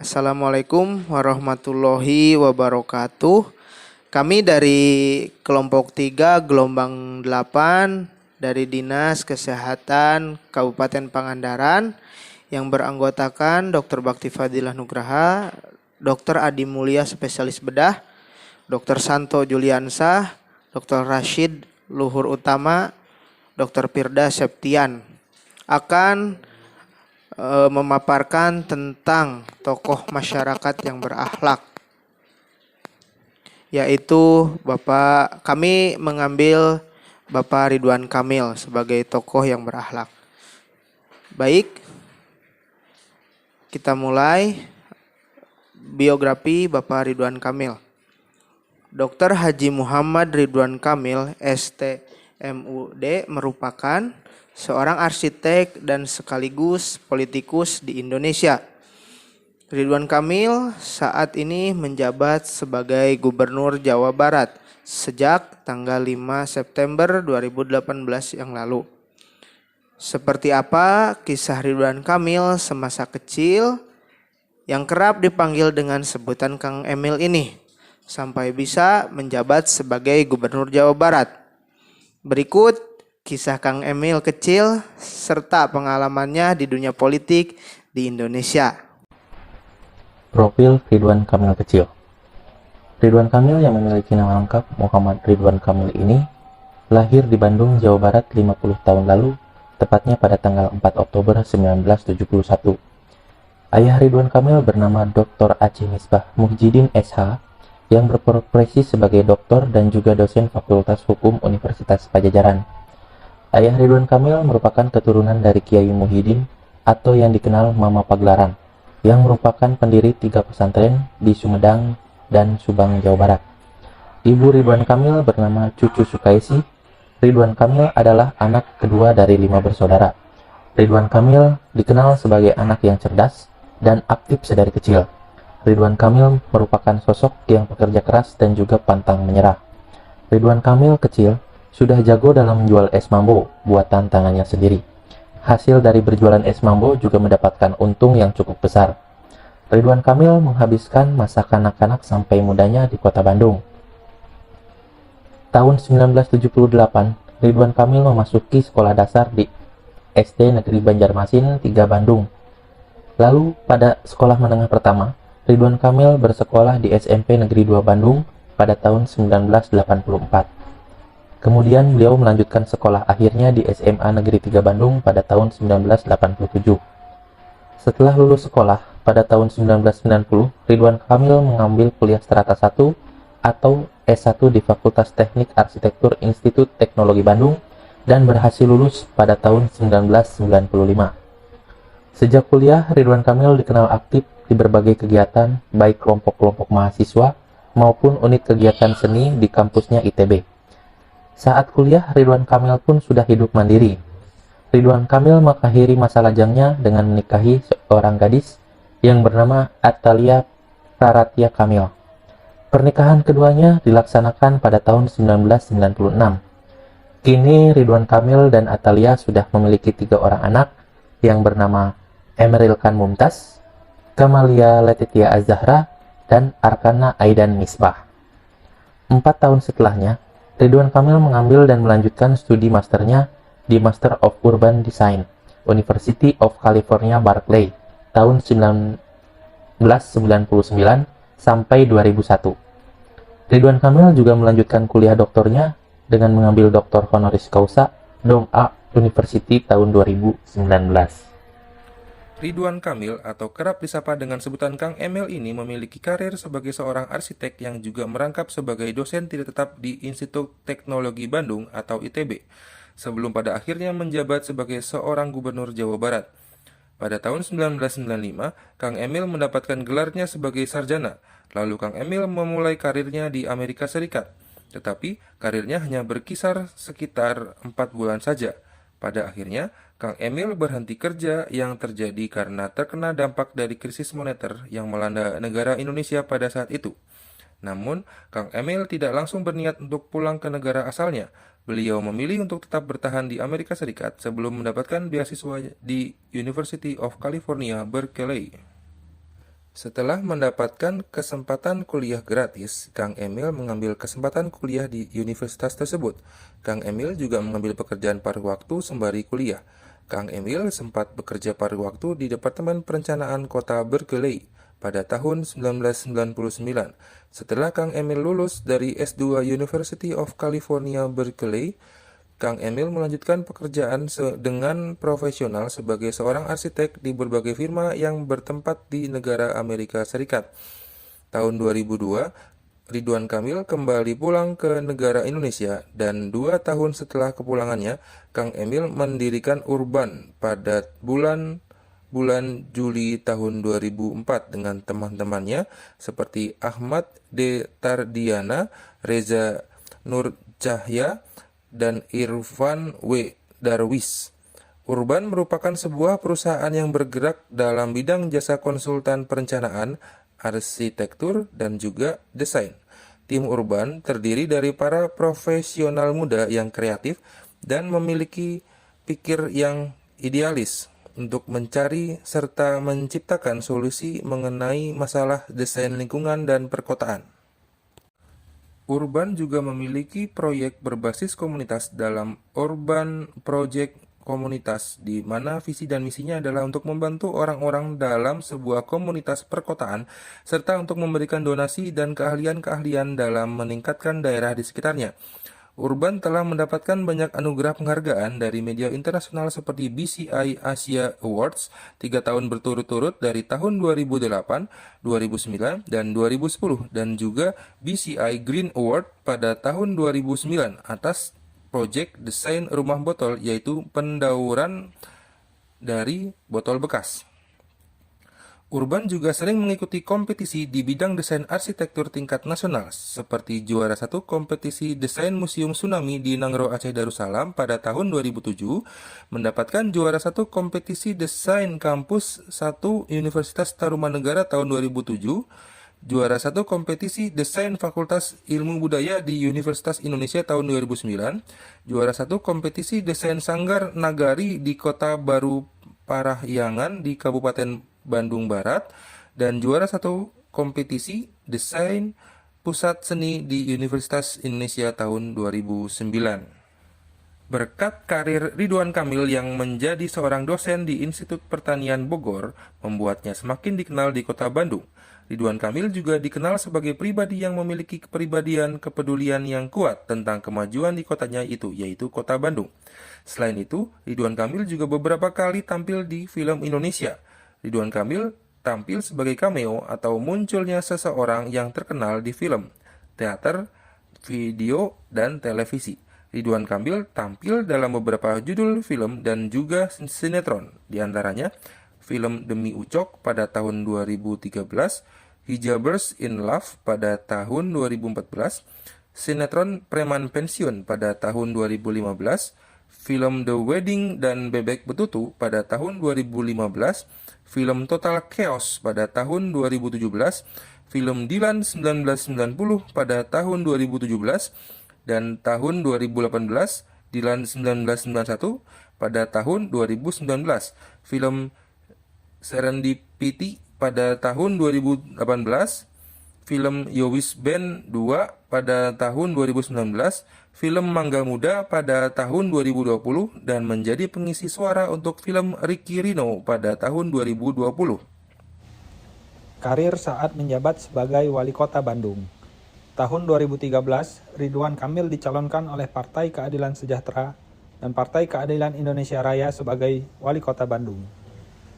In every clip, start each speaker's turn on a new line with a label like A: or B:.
A: Assalamualaikum warahmatullahi wabarakatuh. Kami dari kelompok 3 gelombang 8 dari Dinas Kesehatan Kabupaten Pangandaran yang beranggotakan Dr. Bakti Fadilah Nugraha, Dr. Adi Mulia spesialis bedah, Dr. Santo Juliansah, Dr. Rashid Luhur Utama, Dr. Firda Septian akan memaparkan tentang tokoh masyarakat yang berakhlak, yaitu kami mengambil Bapak Ridwan Kamil sebagai tokoh yang berakhlak. Baik, kita mulai biografi Bapak Ridwan Kamil. Dr. Haji Muhammad Ridwan Kamil, STMUD, merupakan seorang arsitek dan sekaligus politikus di Indonesia. Ridwan Kamil saat ini menjabat sebagai Gubernur Jawa Barat sejak tanggal 5 September 2018 yang lalu. Seperti apa kisah Ridwan Kamil semasa kecil yang kerap dipanggil dengan sebutan Kang Emil ini sampai bisa menjabat sebagai Gubernur Jawa Barat? Berikut kisah Kang Emil kecil serta pengalamannya di dunia politik di Indonesia.
B: Profil Ridwan Kamil kecil. Ridwan Kamil yang memiliki nama lengkap Muhammad Ridwan Kamil ini lahir di Bandung, Jawa Barat 50 tahun lalu, tepatnya pada tanggal 4 Oktober 1971. Ayah Ridwan Kamil bernama Dr. Aceh Misbah Muhyiddin SH yang berprofesi sebagai doktor dan juga dosen Fakultas Hukum Universitas Pajajaran. Ayah Ridwan Kamil merupakan keturunan dari Kiai Muhyiddin atau yang dikenal Mama Pagelaran, yang merupakan pendiri 3 pesantren di Sumedang dan Subang, Jawa Barat. Ibu Ridwan Kamil bernama Cucu Sukaisi. Ridwan Kamil adalah anak kedua dari 5 bersaudara. Ridwan Kamil dikenal sebagai anak yang cerdas dan aktif sedari kecil. Ridwan Kamil merupakan sosok yang pekerja keras dan juga pantang menyerah. Ridwan Kamil kecil sudah jago dalam menjual es mambo buatan tangannya sendiri. Hasil dari berjualan es mambo juga mendapatkan untung yang cukup besar. Ridwan Kamil menghabiskan masa kanak-kanak sampai mudanya di kota Bandung. Tahun 1978, Ridwan Kamil memasuki sekolah dasar di SD Negeri Banjarmasin 3 Bandung. Lalu pada sekolah menengah pertama, Ridwan Kamil bersekolah di SMP Negeri 2 Bandung pada tahun 1984. Kemudian beliau melanjutkan sekolah akhirnya di SMA Negeri 3 Bandung pada tahun 1987. Setelah lulus sekolah pada tahun 1990, Ridwan Kamil mengambil kuliah strata 1 atau S1 di Fakultas Teknik Arsitektur Institut Teknologi Bandung dan berhasil lulus pada tahun 1995. Sejak kuliah, Ridwan Kamil dikenal aktif di berbagai kegiatan, baik kelompok-kelompok mahasiswa maupun unit kegiatan seni di kampusnya ITB. Saat kuliah, Ridwan Kamil pun sudah hidup mandiri. Ridwan Kamil mengakhiri masa lajangnya dengan menikahi seorang gadis yang bernama Atalia Praratya Kamil. Pernikahan keduanya dilaksanakan pada tahun 1996. Kini Ridwan Kamil dan Atalia sudah memiliki 3 orang anak yang bernama Emeril Khan Mumtaz, Kamalia Letitia Az-Zahra, dan Arkana Aidan Misbah. 4 tahun setelahnya, Ridwan Kamil mengambil dan melanjutkan studi masternya di Master of Urban Design, University of California, Berkeley, tahun 1999 sampai 2001. Ridwan Kamil juga melanjutkan kuliah doktornya dengan mengambil doktor honoris causa Dong-A University tahun 2019.
C: Ridwan Kamil atau kerap disapa dengan sebutan Kang Emil ini memiliki karir sebagai seorang arsitek yang juga merangkap sebagai dosen tidak tetap di Institut Teknologi Bandung atau ITB, sebelum pada akhirnya menjabat sebagai seorang gubernur Jawa Barat. Pada tahun 1995, Kang Emil mendapatkan gelarnya sebagai sarjana, lalu Kang Emil memulai karirnya di Amerika Serikat. Tetapi karirnya hanya berkisar sekitar 4 bulan saja. Pada akhirnya, Kang Emil berhenti kerja yang terjadi karena terkena dampak dari krisis moneter yang melanda negara Indonesia pada saat itu. Namun, Kang Emil tidak langsung berniat untuk pulang ke negara asalnya. Beliau memilih untuk tetap bertahan di Amerika Serikat sebelum mendapatkan beasiswa di University of California, Berkeley. Setelah mendapatkan kesempatan kuliah gratis, Kang Emil mengambil kesempatan kuliah di universitas tersebut. Kang Emil juga mengambil pekerjaan paruh waktu sembari kuliah. Kang Emil sempat bekerja paruh waktu di Departemen Perencanaan Kota Berkeley pada tahun 1999. Setelah Kang Emil lulus dari S2 University of California Berkeley, Kang Emil melanjutkan pekerjaan dengan profesional sebagai seorang arsitek di berbagai firma yang bertempat di negara Amerika Serikat. Tahun 2002, Ridwan Kamil kembali pulang ke negara Indonesia dan 2 tahun setelah kepulangannya, Kang Emil mendirikan Urban pada bulan Juli tahun 2004 dengan teman-temannya seperti Ahmad D. Tardiana, Reza Nur Cahya, dan Irfan W. Darwis. Urban merupakan sebuah perusahaan yang bergerak dalam bidang jasa konsultan perencanaan, arsitektur, dan juga desain. Tim Urban terdiri dari para profesional muda yang kreatif dan memiliki pikir yang idealis untuk mencari serta menciptakan solusi mengenai masalah desain lingkungan dan perkotaan. Urban juga memiliki proyek berbasis komunitas dalam Urban Project Komunitas, di mana visi dan misinya adalah untuk membantu orang-orang dalam sebuah komunitas perkotaan, serta untuk memberikan donasi dan keahlian-keahlian dalam meningkatkan daerah di sekitarnya. Urban telah mendapatkan banyak anugerah penghargaan dari media internasional seperti BCI Asia Awards 3 tahun berturut-turut dari tahun 2008, 2009, dan 2010, dan juga BCI Green Award pada tahun 2009 atas proyek desain rumah botol, yaitu pendauran dari botol bekas. Urban juga sering mengikuti kompetisi di bidang desain arsitektur tingkat nasional, seperti juara 1 kompetisi desain Museum Tsunami di Nangro Aceh Darussalam pada tahun 2007, mendapatkan juara 1 kompetisi desain kampus 1 Universitas Tarumanegara tahun 2007, juara 1 kompetisi desain Fakultas Ilmu Budaya di Universitas Indonesia tahun 2009, juara 1 kompetisi desain Sanggar Nagari di Kota Baru Parahyangan di Kabupaten Bandung Barat, dan juara 1 kompetisi desain Pusat Seni di Universitas Indonesia tahun 2009. Berkat karir Ridwan Kamil yang menjadi seorang dosen di Institut Pertanian Bogor, membuatnya semakin dikenal di kota Bandung. Ridwan Kamil juga dikenal sebagai pribadi yang memiliki kepribadian kepedulian yang kuat tentang kemajuan di kotanya itu, yaitu kota Bandung. Selain itu, Ridwan Kamil juga beberapa kali tampil di film Indonesia. Ridwan Kamil tampil sebagai cameo atau munculnya seseorang yang terkenal di film, teater, video, dan televisi. Ridwan Kamil tampil dalam beberapa judul film dan juga sinetron, diantaranya film Demi Ucok pada tahun 2013, Hijabers in Love pada tahun 2014, sinetron Preman Pensiun pada tahun 2015, film The Wedding dan Bebek Betutu pada tahun 2015, film Total Chaos pada tahun 2017, film Dilan 1990 pada tahun 2017, dan tahun 2018 Dilan 1991 pada tahun 2019, film Serendipity pada tahun 2018, film Yowis Band 2 pada tahun 2019, film Mangga Muda pada tahun 2020, dan menjadi pengisi suara untuk film Ricky Rino pada tahun 2020.
D: Karir saat menjabat sebagai Wali Kota Bandung. Tahun 2013, Ridwan Kamil dicalonkan oleh Partai Keadilan Sejahtera dan Partai Keadilan Indonesia Raya sebagai Wali Kota Bandung.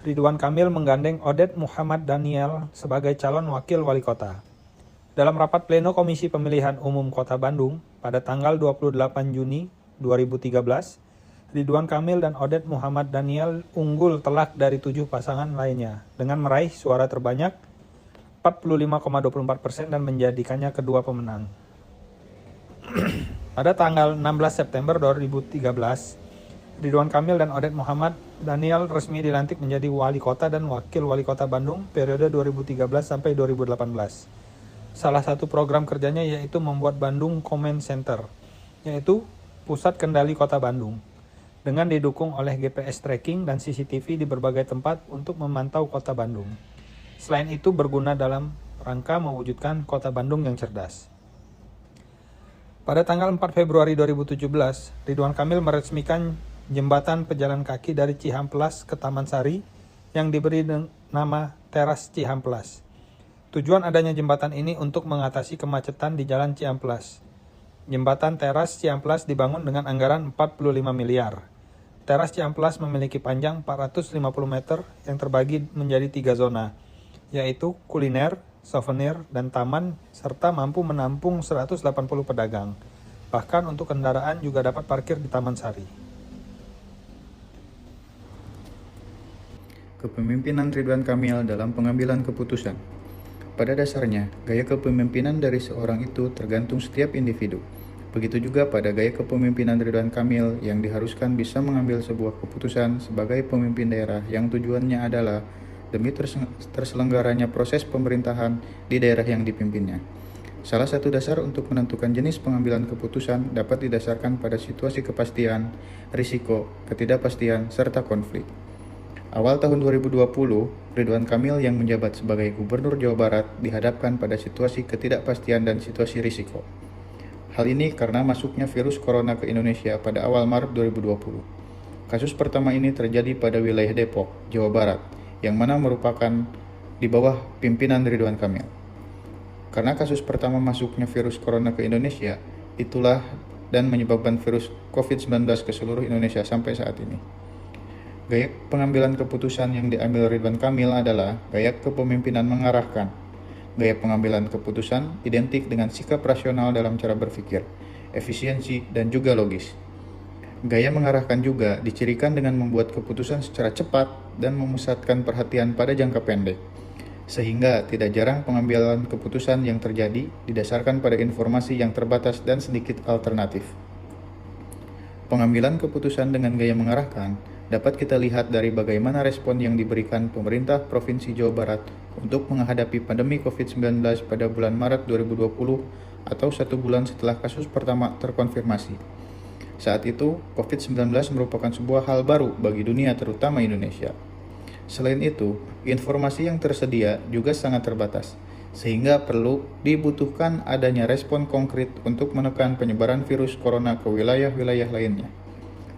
D: Ridwan Kamil menggandeng Odet Muhammad Daniel sebagai calon wakil wali kota. Dalam rapat pleno Komisi Pemilihan Umum Kota Bandung pada tanggal 28 Juni 2013, Ridwan Kamil dan Odet Muhammad Daniel unggul telak dari 7 pasangan lainnya dengan meraih suara terbanyak 45,24% dan menjadikannya kedua pemenang. Pada tanggal 16 September 2013, Ridwan Kamil dan Odet Muhammad Daniel resmi dilantik menjadi wali kota dan wakil wali kota Bandung periode 2013 sampai 2018. Salah satu program kerjanya yaitu membuat Bandung Command Center, yaitu Pusat Kendali Kota Bandung, dengan didukung oleh GPS tracking dan CCTV di berbagai tempat untuk memantau kota Bandung. Selain itu berguna dalam rangka mewujudkan Kota Bandung yang cerdas. Pada tanggal 4 Februari 2017, Ridwan Kamil meresmikan jembatan pejalan kaki dari Cihamplas ke Taman Sari yang diberi nama Teras Cihamplas. Tujuan adanya jembatan ini untuk mengatasi kemacetan di Jalan Cihamplas. Jembatan Teras Cihamplas dibangun dengan anggaran 45 miliar. Teras Cihamplas memiliki panjang 450 meter yang terbagi menjadi 3 zona, yaitu kuliner, souvenir, dan taman, serta mampu menampung 180 pedagang. Bahkan untuk kendaraan juga dapat parkir di Taman Sari.
E: Kepemimpinan Ridwan Kamil dalam pengambilan keputusan. Pada dasarnya, gaya kepemimpinan dari seorang itu tergantung setiap individu. Begitu juga pada gaya kepemimpinan Ridwan Kamil yang diharuskan bisa mengambil sebuah keputusan sebagai pemimpin daerah yang tujuannya adalah demi terselenggaranya proses pemerintahan di daerah yang dipimpinnya. Salah satu dasar untuk menentukan jenis pengambilan keputusan dapat didasarkan pada situasi kepastian, risiko, ketidakpastian, serta konflik. Awal tahun 2020, Ridwan Kamil yang menjabat sebagai Gubernur Jawa Barat dihadapkan pada situasi ketidakpastian dan situasi risiko. Hal ini karena masuknya virus corona ke Indonesia pada awal Maret 2020. Kasus pertama ini terjadi pada wilayah Depok, Jawa Barat, yang mana merupakan di bawah pimpinan Ridwan Kamil. Karena kasus pertama masuknya virus corona ke Indonesia, itulah dan menyebabkan virus COVID-19 ke seluruh Indonesia sampai saat ini. Gaya pengambilan keputusan yang diambil Ridwan Kamil adalah gaya kepemimpinan mengarahkan. Gaya pengambilan keputusan identik dengan sikap rasional dalam cara berpikir, efisiensi, dan juga logis. Gaya mengarahkan juga dicirikan dengan membuat keputusan secara cepat dan memusatkan perhatian pada jangka pendek, sehingga tidak jarang pengambilan keputusan yang terjadi didasarkan pada informasi yang terbatas dan sedikit alternatif. Pengambilan keputusan dengan gaya mengarahkan dapat kita lihat dari bagaimana respon yang diberikan pemerintah Provinsi Jawa Barat untuk menghadapi pandemi COVID-19 pada bulan Maret 2020 atau 1 bulan setelah kasus pertama terkonfirmasi. Saat itu, COVID-19 merupakan sebuah hal baru bagi dunia terutama Indonesia. Selain itu, informasi yang tersedia juga sangat terbatas, sehingga perlu dibutuhkan adanya respon konkret untuk menekan penyebaran virus corona ke wilayah-wilayah lainnya.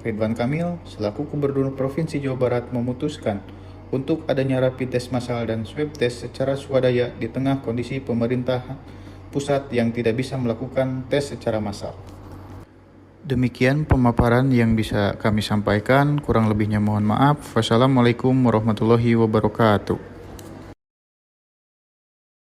E: Ridwan Kamil, selaku Gubernur Provinsi Jawa Barat, memutuskan untuk adanya rapid test massal dan swab test secara swadaya di tengah kondisi pemerintah pusat yang tidak bisa melakukan tes secara massal. Demikian pemaparan yang bisa kami sampaikan, kurang lebihnya mohon maaf. Wassalamualaikum warahmatullahi wabarakatuh.